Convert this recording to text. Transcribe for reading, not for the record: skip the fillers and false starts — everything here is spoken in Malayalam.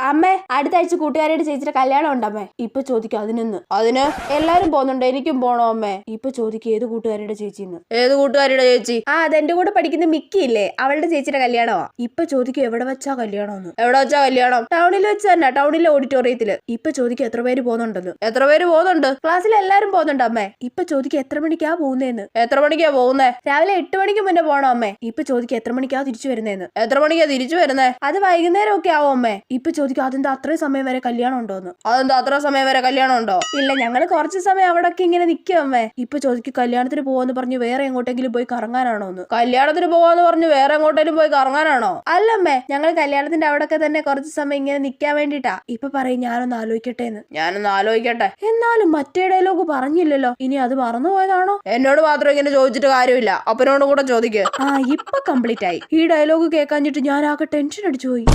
അമ്മേ അടുത്ത ആഴ്ച കൂട്ടുകാരുടെ ചേച്ചിയുടെ കല്യാണം ഉണ്ടമ്മേ. ഇപ്പൊ ചോദിക്കും അതിന് എല്ലാരും പോകുന്നുണ്ട്, എനിക്കും പോണോ അമ്മേ. ഇപ്പൊ ചോദിക്കും ഏത് കൂട്ടുകാരുടെ ചേച്ചിന്ന്. ഏത് കൂട്ടുകാരുടെ ചേച്ചി? അതെന്റെ കൂടെ പഠിക്കുന്ന മിക്കി ഇല്ലേ, അവളുടെ ചേച്ചിയുടെ കല്യാണമാ. ഇപ്പൊ ചോദിക്കും എവിടെ വെച്ചാ കല്യാണം. എവിടെ വെച്ചാ കല്യാണം? ടൗണിൽ വെച്ച് തന്നെ, ടൗണിലെ ഓഡിറ്റോറിയത്തില്. ഇപ്പൊ ചോദിക്കും എത്ര പേര് പോകുന്നുണ്ടെന്ന്. എത്ര പേര് പോകുന്നുണ്ട്? ക്ലാസ്സിൽ എല്ലാരും പോകുന്നുണ്ട് അമ്മേ. ഇപ്പൊ ചോദിക്കും എത്ര മണിക്കാ പോകുന്നേന്ന്. എത്ര മണിക്കാ പോകുന്നേ? രാവിലെ 8 മണിക്ക് മുന്നേ പോണോ അമ്മേ. ഇപ്പൊ ചോദിക്കും എത്ര മണിക്കാ തിരിച്ചു വരുന്നേന്ന്. എത്ര മണിക്കാ തിരിച്ചു വരുന്നേ? അത് വൈകുന്നേരം ഒക്കെ ആവും അമ്മേ. ഇപ്പൊ ചോദിക്കും അതെന്താ അത്രയും സമയം വരെ കല്യാണം ഉണ്ടോന്ന്. അതെന്താ അത്ര സമയം വരെ കല്യാണം ഉണ്ടോ? ഇല്ല, ഞങ്ങള് കുറച്ച് സമയം അവിടൊക്കെ ഇങ്ങനെ നിൽക്കും അമ്മേ. ഇപ്പൊ ചോദിക്കും കല്യാണത്തിന് പോവാന്ന് പറഞ്ഞു വേറെ എങ്ങോട്ടെങ്കിലും പോയി കറങ്ങാനാണോന്ന്. കല്യാണത്തിന് പോവാന്ന് പറഞ്ഞു വേറെ എങ്ങോട്ടെങ്കിലും പോയി കറങ്ങാനാണോ? അല്ലമ്മേ, ഞങ്ങൾ കല്യാണത്തിന്റെ അവിടൊക്കെ തന്നെ കുറച്ച് സമയം ഇങ്ങനെ നിൽക്കാൻ വേണ്ടിട്ടാ. ഇപ്പൊ പറയും ഞാനൊന്ന് ആലോചിക്കട്ടെ എന്ന്. ഞാനൊന്ന് ആലോചിക്കട്ടെ. എന്നാലും മറ്റേ ഡയലോഗ് പറഞ്ഞില്ലല്ലോ, ഇനി അത് മറന്നുപോയതാണോ? എന്നോട് മാത്രം ഇങ്ങനെ ചോദിച്ചിട്ട് കാര്യമില്ല, അപ്പനോടും കൂടെ ചോദിക്കുക. ഇപ്പൊ കംപ്ലീറ്റ് ആയി. ഈ ഡയലോഗ് കേൾക്കാഞ്ഞിട്ട് ഞാൻ ആകെ ടെൻഷൻ അടിച്ചു പോയി.